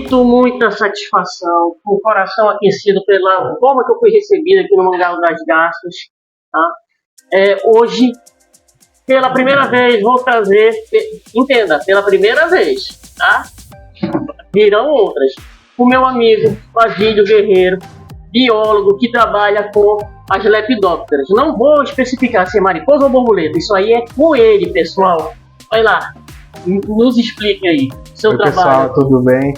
Com muita satisfação, com o coração aquecido pela forma que eu fui recebido aqui no Mangá das Garças, tá? Hoje, pela primeira vez, vou trazer, entenda, pela primeira vez, tá? Virão outras. O meu amigo Basílio Guerreiro, biólogo que trabalha com as lepidópteras. Não vou especificar se é mariposa ou borboleta, isso aí é com ele, pessoal. Vai lá, nos explique aí seu trabalho. Pessoal, tudo bem?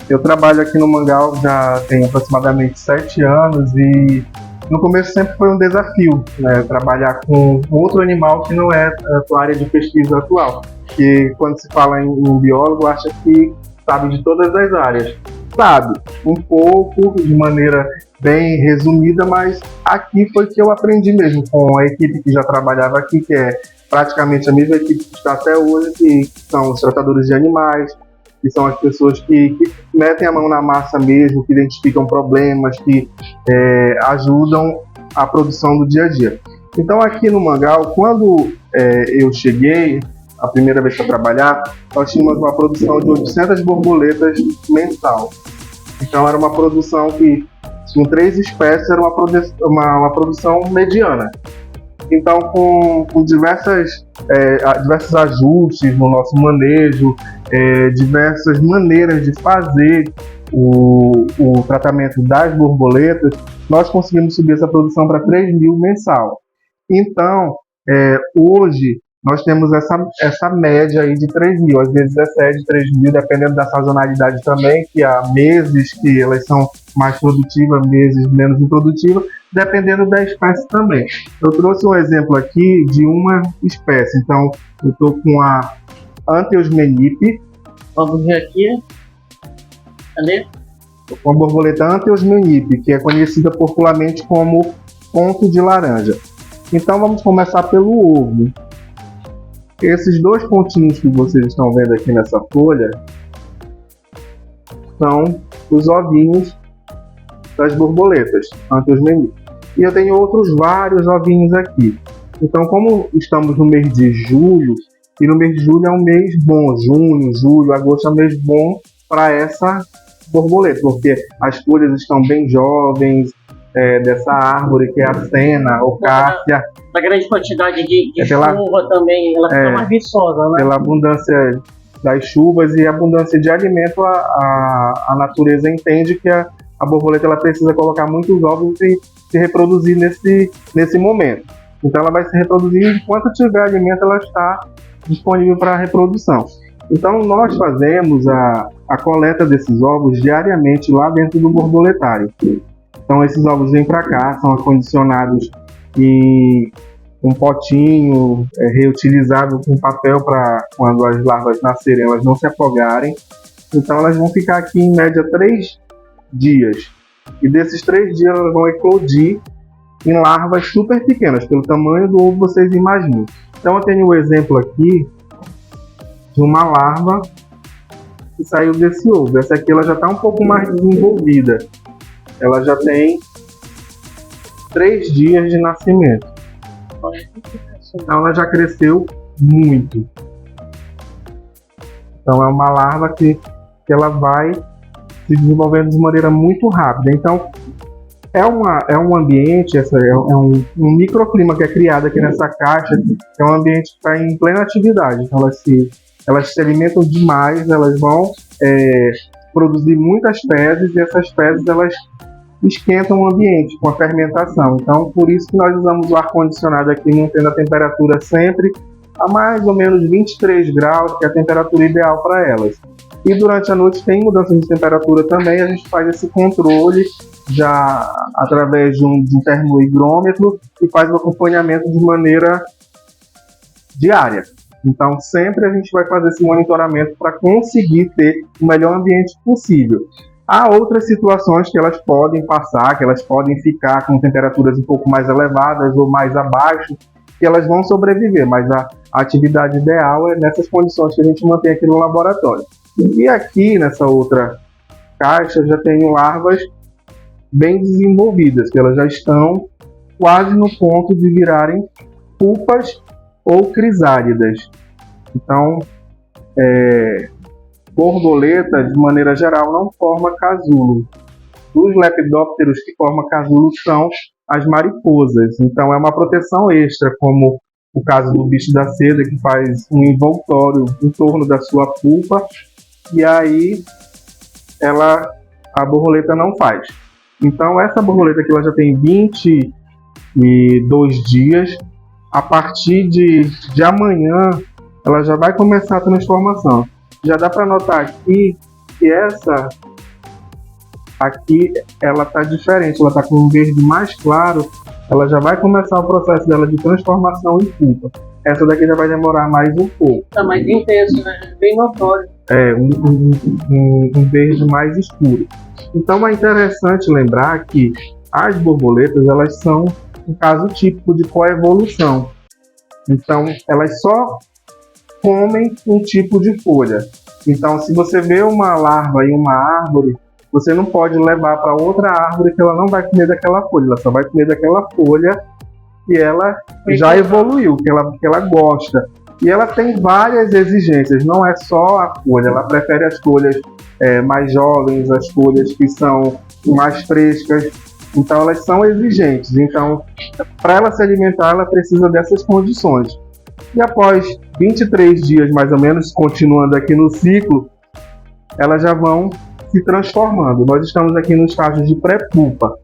Eu trabalho aqui no Mangal já tem aproximadamente 7 anos e no começo sempre foi um desafio, né, trabalhar com outro animal que não é a tua área de pesquisa atual. Porque quando se fala em biólogo, acha que sabe de todas as áreas. Sabe, um pouco, de maneira bem resumida, mas aqui foi que eu aprendi mesmo com a equipe que já trabalhava aqui, que é praticamente a mesma equipe que está até hoje, que são os tratadores de animais, que são as pessoas que metem a mão na massa mesmo, que identificam problemas, que ajudam a produção do dia a dia. Então aqui no Mangal, quando eu cheguei, a primeira vez para trabalhar, nós tínhamos uma produção de 800 borboletas mensal. Então era uma produção que, com 3 espécies, era uma produção mediana. Então, com diversos ajustes no nosso manejo, diversas maneiras de fazer o tratamento das borboletas, nós conseguimos subir essa produção para 3.000 mensal. Então, hoje, nós temos essa média aí de 3.000, às vezes excede 3.000, dependendo da sazonalidade também, que há meses que elas são mais produtivas, meses menos improdutivas, dependendo da espécie também. Eu trouxe um exemplo aqui de uma espécie, então eu estou com a Anteosmenipe. Vamos ver aqui. Cadê? Estou com a borboleta Anteosmenipe, que é conhecida popularmente como ponto de laranja. Então vamos começar pelo ovo. Esses 2 pontinhos que vocês estão vendo aqui nessa folha são os ovinhos das borboletas Anteosmenipe. E eu tenho outros vários ovinhos aqui. Então, como estamos no mês de julho, e no mês de julho é um mês bom, junho, julho, agosto é um mês bom para essa borboleta, porque as folhas estão bem jovens, dessa árvore que é a sena, ou cássia. A grande quantidade de chuva também, ela fica mais viçosa, né? Pela abundância das chuvas e abundância de alimento, a natureza entende que a borboleta ela precisa colocar muitos ovos e se reproduzir nesse momento. Então ela vai se reproduzir enquanto tiver alimento, ela está disponível para a reprodução. Então nós fazemos a coleta desses ovos diariamente lá dentro do borboletário. Então esses ovos vêm para cá, são acondicionados em um potinho reutilizável com papel para quando as larvas nascerem elas não se afogarem. Então elas vão ficar aqui em média 3 dias. E desses 3 dias elas vão eclodir em larvas super pequenas, pelo tamanho do ovo vocês imaginam. Então eu tenho um exemplo aqui de uma larva que saiu desse ovo. Essa aqui ela já está um pouco mais desenvolvida. Ela já tem 3 dias de nascimento. Então ela já cresceu muito. Então é uma larva que ela vai se desenvolvendo de maneira muito rápida. Então é um ambiente, um microclima que é criado aqui nessa caixa, que é um ambiente que está em plena atividade. Então elas se alimentam demais, elas vão produzir muitas fezes, e essas fezes elas esquentam o ambiente com a fermentação. Então, por isso que nós usamos o ar-condicionado aqui, mantendo a temperatura sempre a mais ou menos 23 graus, que é a temperatura ideal para elas. E durante a noite tem mudança de temperatura também, a gente faz esse controle já através de um termohigrômetro e faz o acompanhamento de maneira diária. Então, sempre a gente vai fazer esse monitoramento para conseguir ter o melhor ambiente possível. Há outras situações que elas podem passar, que elas podem ficar com temperaturas um pouco mais elevadas ou mais abaixo, que elas vão sobreviver, mas a atividade ideal é nessas condições que a gente mantém aqui no laboratório. E aqui, nessa outra caixa, eu já tenho larvas bem desenvolvidas, que elas já estão quase no ponto de virarem pupas ou crisálidas. Então, borboleta, de maneira geral, não forma casulo. Os lepidópteros que formam casulo são as mariposas. Então, é uma proteção extra, como o caso do bicho da seda, que faz um envoltório em torno da sua pupa, e aí a borboleta não faz. Então, essa borboleta aqui ela já tem 22 dias. A partir de amanhã, ela já vai começar a transformação. Já dá para notar aqui que essa aqui ela está diferente, ela está com um verde mais claro. Ela já vai começar o processo dela de transformação em pupa. Essa daqui já vai demorar mais um pouco. Tá mais intenso, né? Bem notório. Um verde mais escuro. Então é interessante lembrar que as borboletas elas são um caso típico de coevolução. Então elas só comem um tipo de folha. Então se você vê uma larva em uma árvore, você não pode levar para outra árvore que ela não vai comer daquela folha, ela só vai comer daquela folha que ela já evoluiu, que ela gosta. E ela tem várias exigências, não é só a folha, ela prefere as folhas mais jovens, as folhas que são mais frescas, então elas são exigentes. Então, para ela se alimentar, ela precisa dessas condições. E após 23 dias, mais ou menos, continuando aqui no ciclo, elas já vão se transformando. Nós estamos aqui no estágio de pré-pupa.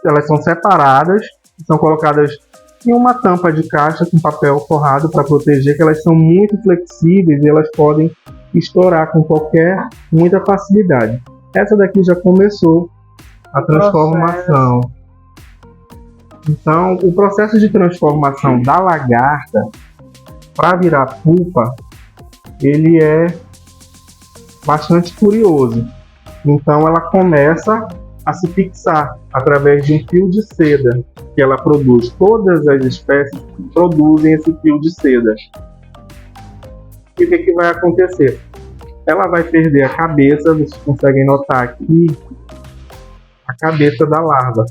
Elas são separadas, são colocadas em uma tampa de caixa com papel forrado para proteger, que elas são muito flexíveis e elas podem estourar com muita facilidade. Essa daqui já começou a transformação. Então, o processo de transformação da lagarta para virar pupa, ele é bastante curioso. Então ela começa a se fixar através de um fio de seda que ela produz. Todas as espécies produzem esse fio de seda. E o que vai acontecer? Ela vai perder a cabeça, vocês conseguem notar aqui a cabeça da larva.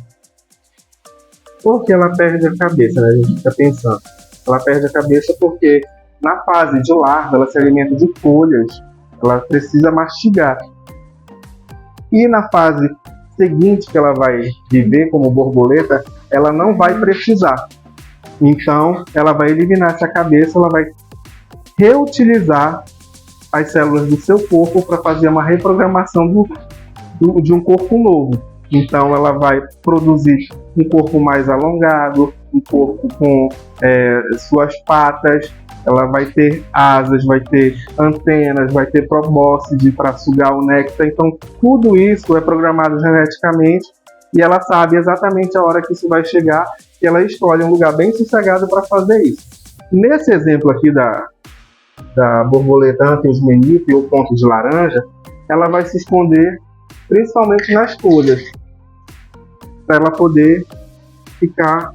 Por que ela perde a cabeça, né? A gente fica pensando. Ela perde a cabeça porque na fase de larva ela se alimenta de folhas, ela precisa mastigar. E na fase seguinte que ela vai viver como borboleta, ela não vai precisar. Então ela vai eliminar essa cabeça, ela vai reutilizar as células do seu corpo para fazer uma reprogramação de um corpo novo. Então ela vai produzir um corpo mais alongado, um corpo com suas patas, ela vai ter asas, vai ter antenas, vai ter probóscide para sugar o néctar. Então tudo isso é programado geneticamente e ela sabe exatamente a hora que isso vai chegar e ela escolhe um lugar bem sossegado para fazer isso. Nesse exemplo aqui da borboleta Antheus menipe ou ponto de laranja, ela vai se esconder principalmente nas folhas, para ela poder ficar.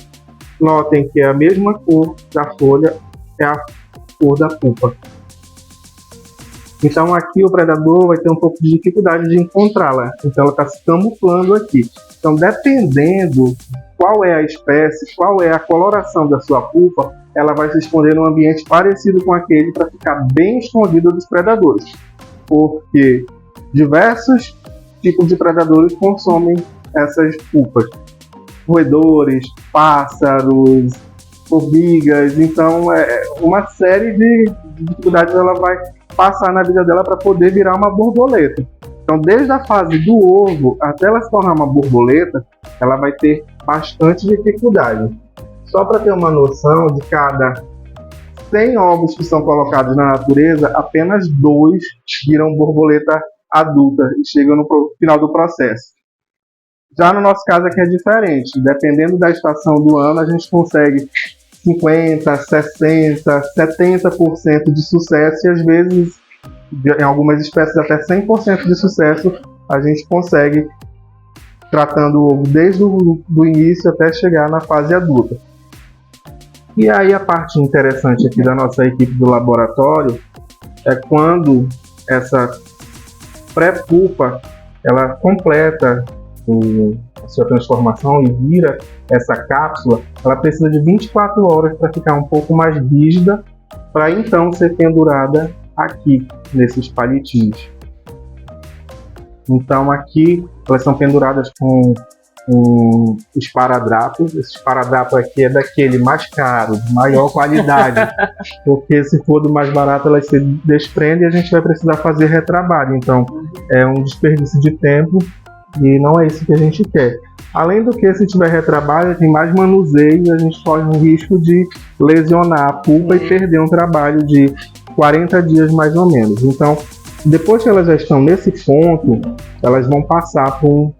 Notem que é a mesma cor da folha, é a cor da pupa. Então aqui o predador vai ter um pouco de dificuldade de encontrá-la, então ela está se camuflando aqui. Então dependendo qual é a espécie, qual é a coloração da sua pupa, ela vai se esconder num ambiente parecido com aquele para ficar bem escondida dos predadores, porque diversos tipos de predadores consomem essas pupas. Roedores, pássaros, formigas, então uma série de dificuldades ela vai passar na vida dela para poder virar uma borboleta. Então desde a fase do ovo até ela se tornar uma borboleta, ela vai ter bastante dificuldade. Só para ter uma noção, de cada 100 ovos que são colocados na natureza, apenas 2 viram borboleta adulta e chegam no final do processo. Já no nosso caso aqui é diferente. Dependendo da estação do ano, a gente consegue 50%, 60%, 70% de sucesso e às vezes, em algumas espécies, até 100% de sucesso a gente consegue, tratando o ovo desde o início até chegar na fase adulta. E aí a parte interessante aqui da nossa equipe do laboratório é quando essa pré-pupa, ela completa a sua transformação e vira essa cápsula, ela precisa de 24 horas para ficar um pouco mais rígida, para então ser pendurada aqui, nesses palitinhos. Então aqui elas são penduradas com um esparadrapo. Esse esparadrapo aqui é daquele mais caro, de maior qualidade, porque se for do mais barato elas se desprendem e a gente vai precisar fazer retrabalho, então é um desperdício de tempo e não é isso que a gente quer. Além do que, se tiver retrabalho, tem mais manuseio e a gente corre o risco de lesionar a pulpa e perder um trabalho de 40 dias mais ou menos. Então, depois que elas já estão nesse ponto, elas vão passar por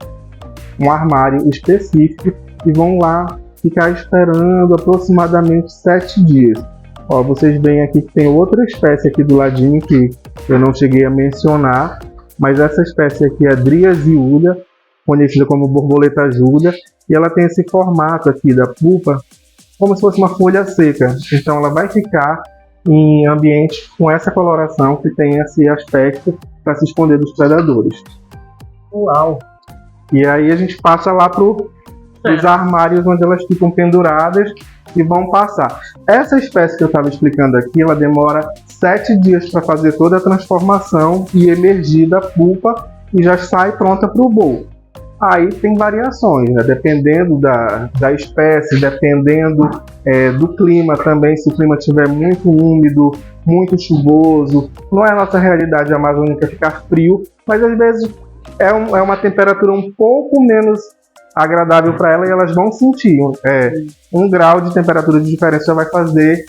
um armário específico e vão lá ficar esperando aproximadamente 7 dias. Ó, vocês veem aqui que tem outra espécie aqui do ladinho que eu não cheguei a mencionar, mas essa espécie aqui é Driasiulia, conhecida como borboleta ajuda, e ela tem esse formato aqui da pupa como se fosse uma folha seca. Então ela vai ficar em ambiente com essa coloração que tem esse aspecto para se esconder dos predadores. Uau! E aí a gente passa lá para os armários onde elas ficam penduradas e vão passar. Essa espécie que eu estava explicando aqui, ela demora 7 dias para fazer toda a transformação e emergir da pupa e já sai pronta para o voo. Aí tem variações, né? Dependendo da espécie, dependendo do clima também. Se o clima estiver muito úmido, muito chuvoso, não é a nossa realidade amazônica ficar frio, mas às vezes é uma temperatura um pouco menos agradável para ela e elas vão sentir. 1 grau de temperatura de diferença já vai fazer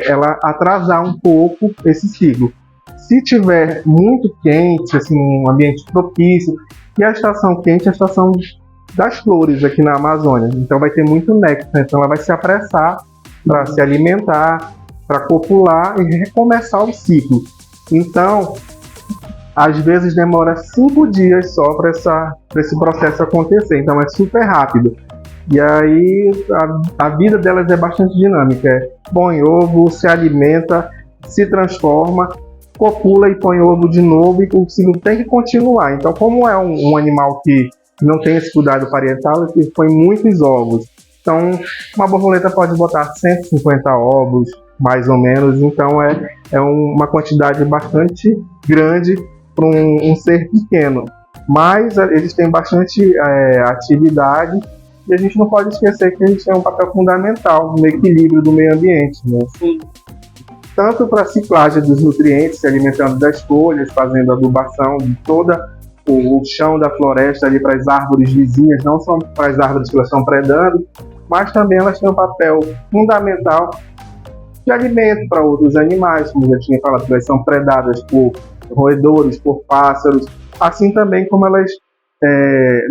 ela atrasar um pouco esse ciclo. Se tiver muito quente, assim, um ambiente propício, e a estação quente é a estação das flores aqui na Amazônia, então vai ter muito néctar, então ela vai se apressar para se alimentar, para copular e recomeçar o ciclo. Então, às vezes demora 5 dias só para esse processo acontecer, então é super rápido. E aí a vida delas é bastante dinâmica, põe ovo, se alimenta, se transforma, copula e põe ovo de novo, e o ciclo tem que continuar. Então, como é um animal que não tem esse cuidado parental, ele põe muitos ovos. Então, uma borboleta pode botar 150 ovos, mais ou menos. Então, é uma quantidade bastante grande para um ser pequeno. Mas eles têm bastante atividade e a gente não pode esquecer que eles têm um papel fundamental no equilíbrio do meio ambiente, né? Sim. Tanto para a ciclagem dos nutrientes, se alimentando das folhas, fazendo adubação de todo o chão da floresta ali para as árvores vizinhas, não só para as árvores que elas estão predando, mas também elas têm um papel fundamental de alimento para outros animais, como já tinha falado, elas são predadas por roedores, por pássaros, assim também como elas,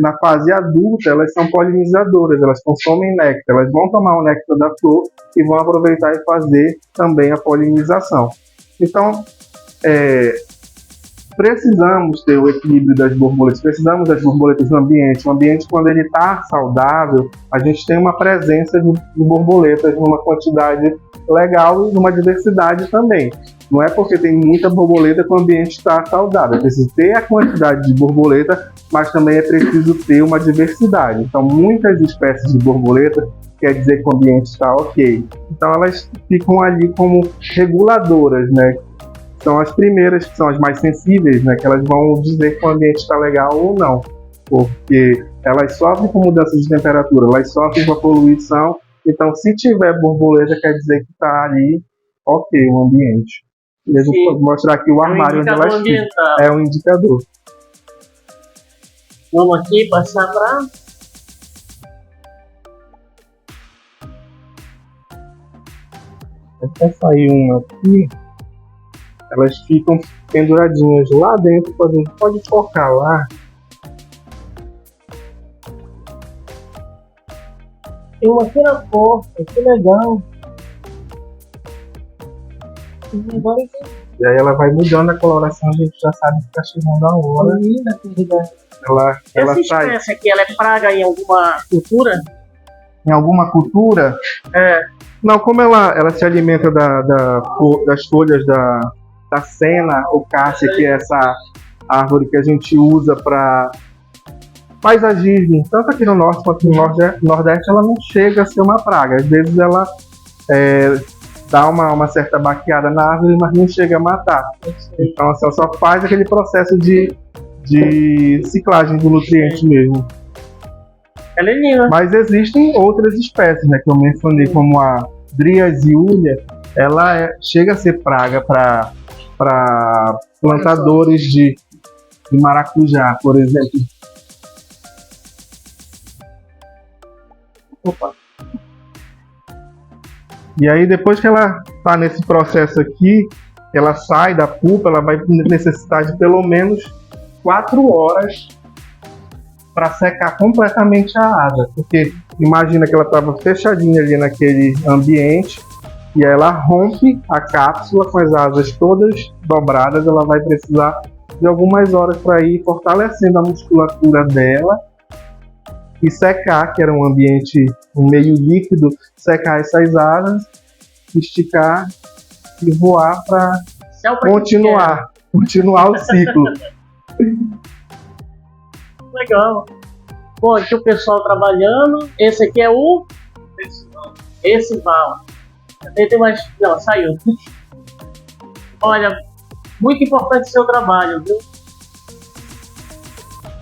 na fase adulta, elas são polinizadoras, elas consomem néctar, elas vão tomar o néctar da flor e vão aproveitar e fazer também a polinização. Então, precisamos ter o equilíbrio das borboletas, precisamos das borboletas no ambiente. O ambiente, quando ele está saudável, a gente tem uma presença de borboletas numa quantidade legal e numa diversidade também. Não é porque tem muita borboleta que o ambiente está saudável. É preciso ter a quantidade de borboleta, mas também é preciso ter uma diversidade. Então, muitas espécies de borboleta quer dizer que o ambiente está ok. Então, elas ficam ali como reguladoras, né? São as primeiras, que são as mais sensíveis, né? Que elas vão dizer que o ambiente está legal ou não. Porque elas sofrem com mudança de temperatura, elas sofrem com a poluição. Então, se tiver borboleta, quer dizer que está ali ok o ambiente. E a gente pode mostrar aqui o armário onde elas ficam. É um indicador. Vamos aqui passar para... Até sair uma aqui, elas ficam penduradinhas lá dentro, pode focar lá. Tem uma aqui na porta, que legal. E aí ela vai mudando a coloração, a gente já sabe que está chegando a hora. Linda, querida. Ela Essa sai. espécie aqui, ela é praga em alguma cultura? Em alguma cultura? Não, como ela se alimenta das folhas da sena ou cássia, que é árvore que a gente usa para paisagismo, tanto aqui no norte quanto no nordeste, ela não chega a ser uma praga. Às vezes ela dá uma certa baqueada na árvore, mas não chega a matar. Então assim, ela só faz aquele processo de ciclagem do nutriente mesmo. Ela é linda. Mas existem outras espécies, né, que eu mencionei, como a Dryasiulia. Ela chega a ser praga para plantadores de maracujá, por exemplo. Opa. E aí, depois que ela está nesse processo aqui, ela sai da pupa, ela vai necessitar de pelo menos 4 horas para secar completamente a asa. Porque imagina que ela estava fechadinha ali naquele ambiente, e aí ela rompe a cápsula com as asas todas dobradas. Ela vai precisar de algumas horas para ir fortalecendo a musculatura dela e secar, que era um ambiente, um meio líquido, secar essas asas, esticar e voar para continuar o ciclo. Legal. Bom, aqui o pessoal trabalhando. Esse aqui é o Val. Tem mais. Não, saiu. Olha, muito importante o seu trabalho,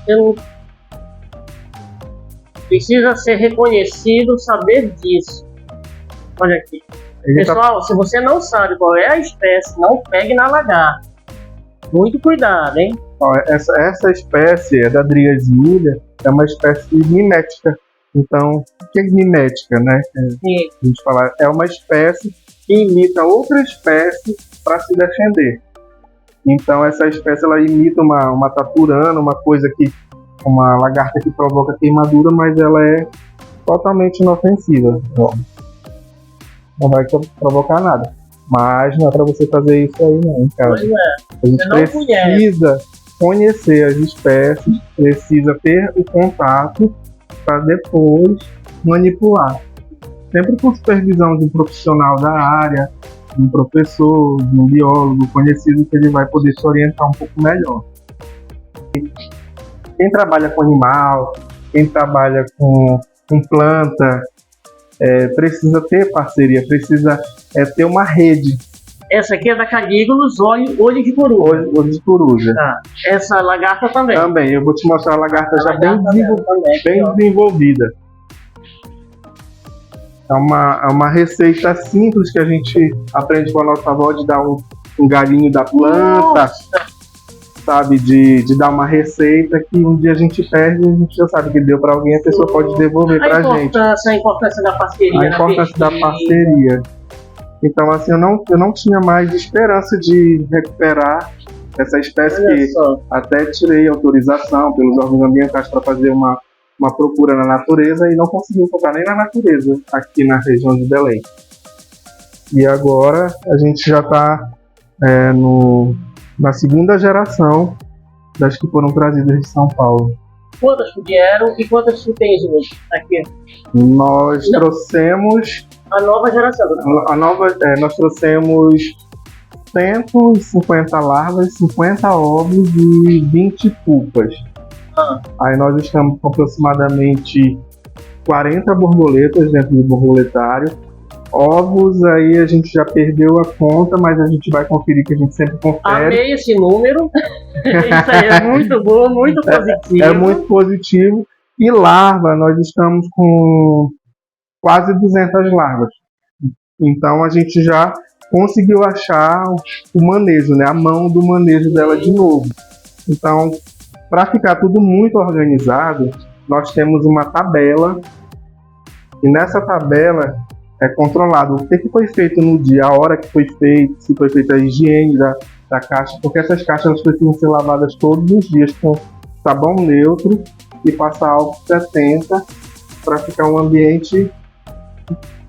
viu? Precisa ser reconhecido, saber disso. Olha aqui. Pessoal, se você não sabe qual é a espécie, não pegue na lagarta. Muito cuidado, hein? Essa espécie é da Dryasiulia, é uma espécie mimética. Então, o que é mimética, né? A gente fala, é uma espécie que imita outra espécie para se defender. Então, essa espécie ela imita uma taturana, uma lagarta que provoca queimadura, mas ela é totalmente inofensiva. Não vai provocar nada. Mas não é para você fazer isso aí, não, cara. Pois é. A gente precisa conhecer as espécies, precisa ter o contato para depois manipular. Sempre com supervisão de um profissional da área, de um professor, de um biólogo conhecido, que ele vai poder se orientar um pouco melhor. Quem trabalha com animal, quem trabalha com planta, precisa ter parceria, precisa ter uma rede. Essa aqui é da Calígulos, olho de coruja. Olho de coruja. Tá. Essa lagarta também. Também, eu vou te mostrar a lagarta já bem desenvolvida. É uma receita simples que a gente aprende com a nossa avó, de dar um galinho da planta. Nossa. Sabe, de dar uma receita que um dia a gente perde e a gente já sabe que deu para alguém, a pessoa pode devolver pra gente. A importância da parceria. A importância da parceria. Então, assim, eu não tinha mais esperança de recuperar essa espécie. Que até tirei autorização pelos órgãos ambientais para fazer uma procura na natureza e não consegui encontrar nem na natureza, aqui na região de Belém. E agora a gente já está na segunda geração das que foram trazidas de São Paulo. Quantas vieram e quantas tu tens hoje aqui? Nós trouxemos a nova geração. Nós trouxemos 150 larvas, 50 ovos e 20 pupas. Aí nós estamos com aproximadamente 40 borboletas dentro do borboletário. Ovos, aí a gente já perdeu a conta, mas a gente vai conferir, que a gente sempre confere. Amei esse número. Isso aí é muito bom, muito positivo. É muito positivo. E larva, nós estamos com quase 200 larvas. Então a gente já conseguiu achar o manejo, né? A mão do manejo dela de novo. Então, para ficar tudo muito organizado, nós temos uma tabela. E nessa tabela é controlado o que foi feito no dia, a hora que foi feito, se foi feita a higiene da caixa, porque essas caixas elas precisam ser lavadas todos os dias com sabão neutro e passar álcool 70 para ficar um ambiente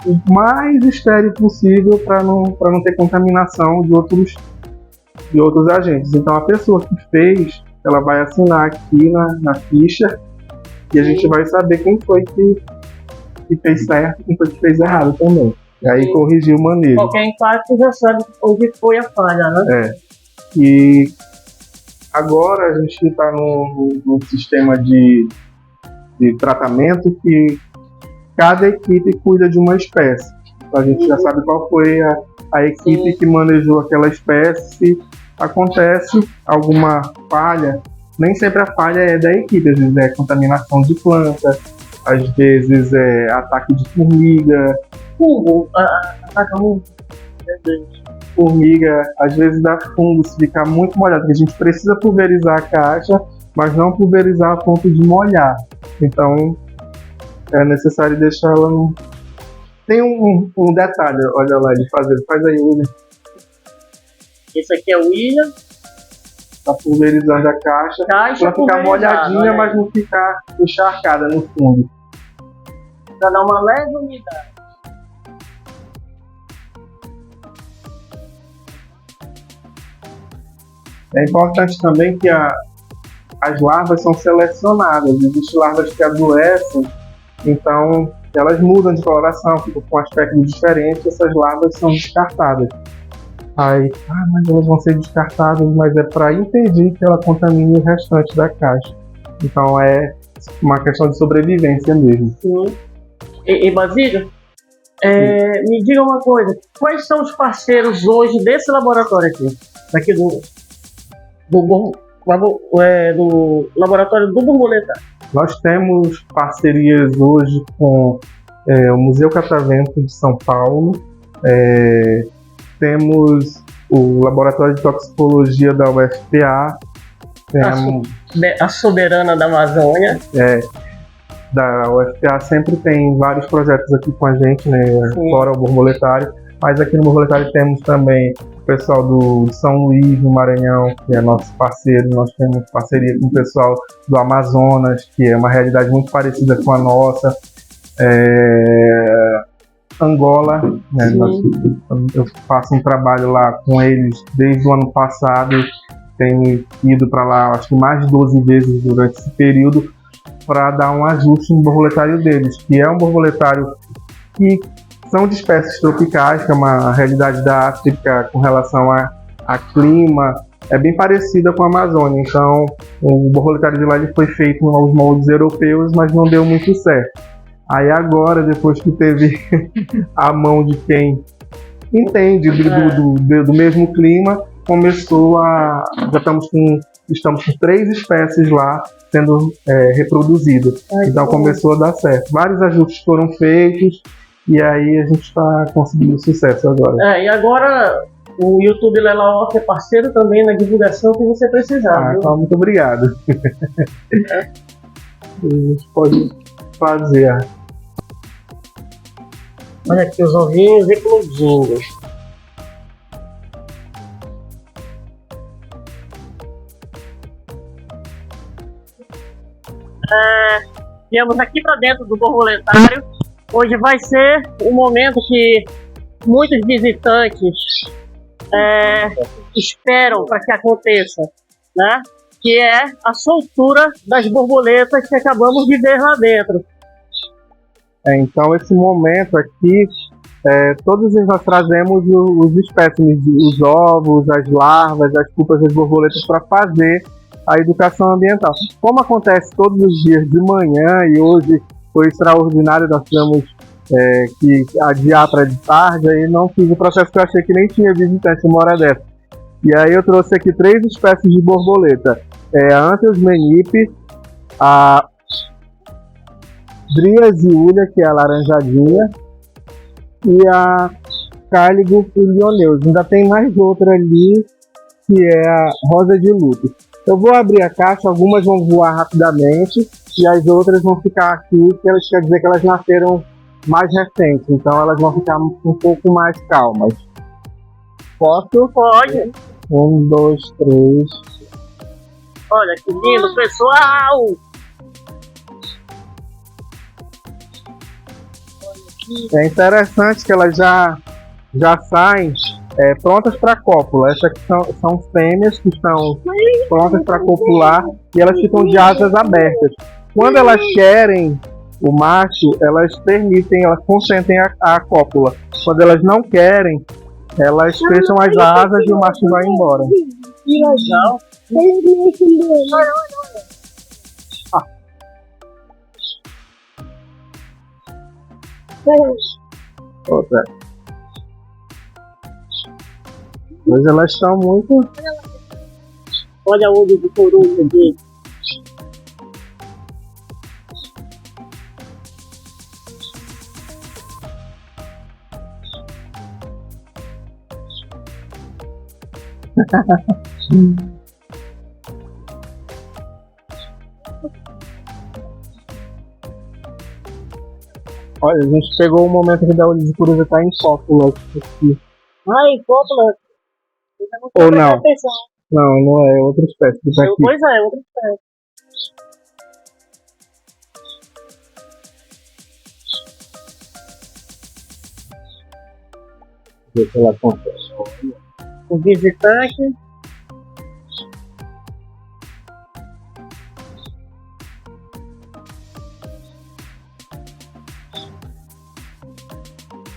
o mais estéril possível, para não ter contaminação de outros agentes. Então a pessoa que fez, ela vai assinar aqui na ficha e a gente vai saber quem foi que fez certo e quem foi que fez errado também. E aí corrigir o manejo. Qualquer impacto já sabe onde foi a falha, né? E agora a gente está num sistema de tratamento que cada equipe cuida de uma espécie. Então a gente já sabe qual foi a equipe que manejou aquela espécie. Se acontece alguma falha, nem sempre a falha é da equipe, às vezes é contaminação de planta, às vezes é ataque de formiga. Fungo, ataca muito. Formiga, às vezes dá fungo se ficar muito molhado, porque a gente precisa pulverizar a caixa, mas não pulverizar a ponto de molhar. Então é necessário deixar ela no... Tem um detalhe, olha lá, ele faz aí, William. Esse aqui é o William. Tá pulverizando a caixa para ficar molhadinha, mas não ficar encharcada no fundo. Para dar uma leve umidade. É importante também que as larvas são selecionadas. Existem larvas que adoecem, então elas mudam de coloração, ficam com aspecto diferente, essas larvas são descartadas. Aí, mas elas vão ser descartadas, mas é para impedir que ela contamine o restante da caixa. Então é uma questão de sobrevivência mesmo. Sim. E Basílio, me diga uma coisa, quais são os parceiros hoje desse laboratório aqui do laboratório do borboletário? Nós temos parcerias hoje com o Museu Catavento de São Paulo, temos o Laboratório de Toxicologia da UFPA, a soberana da Amazônia. Da UFPA sempre tem vários projetos aqui com a gente, né, fora o borboletário, mas aqui no borboletário temos também o pessoal do São Luís, no Maranhão, que é nosso parceiro. Nós temos parceria com o pessoal do Amazonas, que é uma realidade muito parecida com a nossa. Angola, né, eu faço um trabalho lá com eles desde o ano passado, tenho ido para lá acho que mais de 12 vezes durante esse período para dar um ajuste no borboletário deles, que é um borboletário que são de espécies tropicais, que é uma realidade da África com relação a clima, é bem parecida com a Amazônia. Então o borboletário de lá ele foi feito nos moldes europeus, mas não deu muito certo. Aí agora, depois que teve a mão de quem entende do mesmo clima, começou já estamos com 3 espécies lá sendo reproduzidas. Então começou a dar certo. Vários ajustes foram feitos e aí a gente está conseguindo sucesso agora. E agora o YouTube Lela Off é parceiro também na divulgação que você precisar. Então, muito obrigado. A gente pode fazer. Olha aqui os ovinhos eclodindo. Viemos aqui para dentro do borboletário. Hoje vai ser um momento que muitos visitantes esperam para que aconteça, né? Que é a soltura das borboletas que acabamos de ver lá dentro. Então esse momento aqui, todos nós trazemos os espécimes, os ovos, as larvas, as pupas das borboletas para fazer a educação ambiental. Como acontece todos os dias de manhã e hoje foi extraordinário, nós tivemos que adiar para de tarde, aí não fiz o processo que eu achei que nem tinha visitante uma hora dessa. E aí eu trouxe aqui 3 espécies de borboleta. A Antheus menipe, a Driasiulia, que é a laranjadinha, e a Cáligo ilioneus. Ainda tem mais outra ali, que é a rosa de luto. Eu vou abrir a caixa, algumas vão voar rapidamente e as outras vão ficar aqui, que elas quer dizer que elas nasceram mais recentes, então elas vão ficar um pouco mais calmas. Posso? Pode. 1, 2, 3. Olha que lindo, pessoal! É interessante que elas já saem prontas para cópula. Essas aqui são fêmeas que estão prontas para copular e elas ficam de asas abertas. Quando elas querem o macho, elas permitem, elas consentem a cópula. Quando elas não querem, elas fecham as asas e o macho vai embora. Que legal! Outra. Mas elas estão muito. Olha o olho de coruja aqui. Olha, a gente pegou o momento que da olho de coruja tá em cópula aqui. Ai, cópula. Ou não? Não, não é outra espécie que tá aqui. Pois é, outra espécie. Ver se ela acontece. O visitante.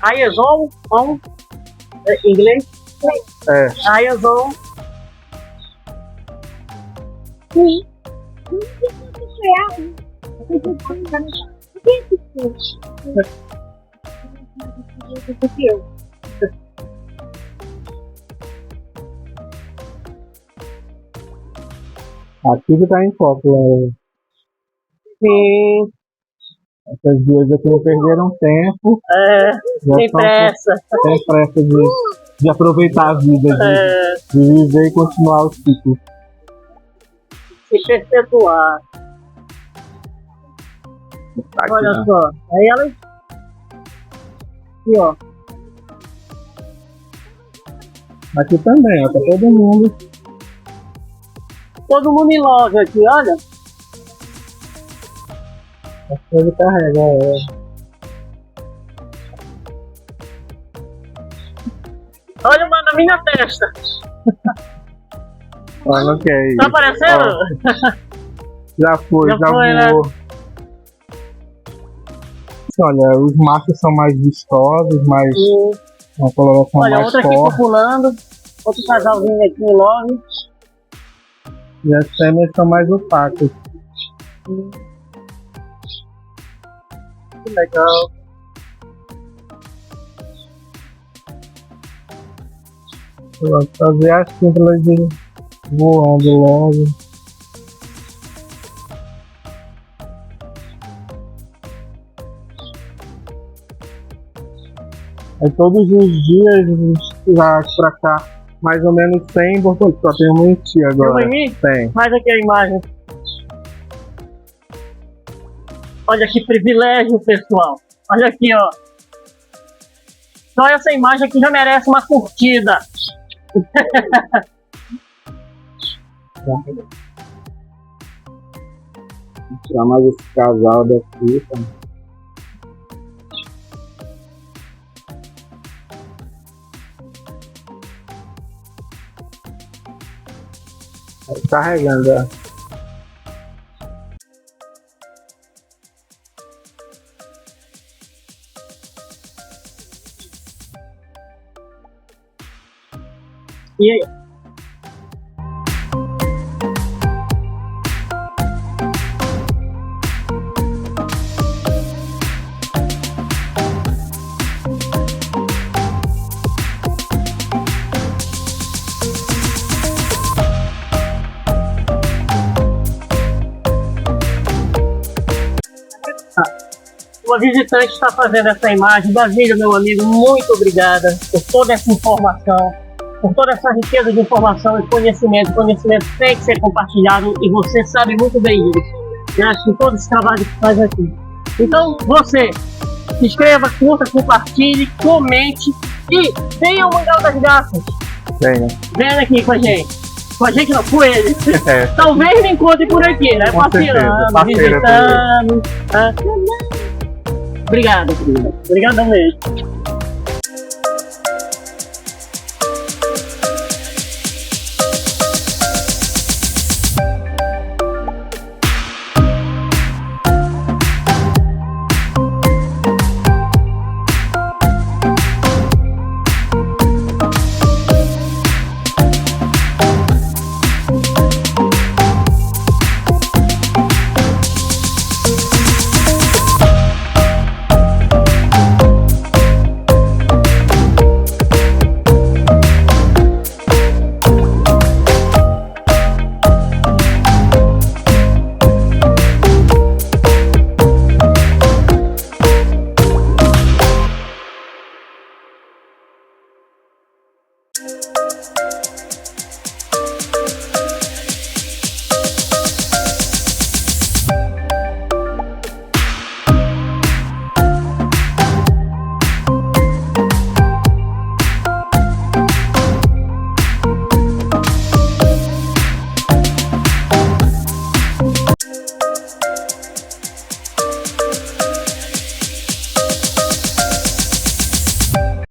Aiazon, em inglês? É. Aiazon. Aqui que tá em cópula. Sim. Essas duas aqui não perderam tempo. Sem pressa. Tem pressa de aproveitar a vida, de viver e continuar o ciclo. Se perpetuar. Tá aqui, Olha né? só. Aí ela. Aqui, ó. Aqui também, ó, tá todo mundo. Todo mundo em loja aqui, olha. Ele carrega, Olha uma na minha testa. Ó, não quer ir. Tá aparecendo? Já foi, Já já foi, né? voou. Olha, os machos são mais vistosos, mais uma coloração Olha, mais outra aqui forte. populando. Outro casalzinho aqui em loja. E as fêmeas são mais opacas. Que legal. Vou fazer as píntulas voando logo. Aí todos os dias a gente traz pra cá mais ou menos 100 borboletas. Só tem uma em ti agora. Tem. Faz aqui a imagem. Olha que privilégio, pessoal. Olha aqui, ó. Só essa imagem aqui já merece uma curtida. Vou tirar mais esse casal daqui, tá? Carregando, ó. E aí? Uma visitante está fazendo essa imagem. Davi, meu amigo, muito obrigada por toda essa informação, por toda essa riqueza de informação e conhecimento. Conhecimento tem que ser compartilhado e você sabe muito bem disso. Eu acho que todo esse trabalho que faz aqui. Então, você, se inscreva, curta, compartilhe, comente e venha ao Mangal das Garças. Venha. Venha aqui com a gente. Com a gente não, com ele. É. Talvez me encontre por aqui, né? Com certeza. Passeando, Parceira visitando. Tá? Obrigado, querida. Obrigadão mesmo.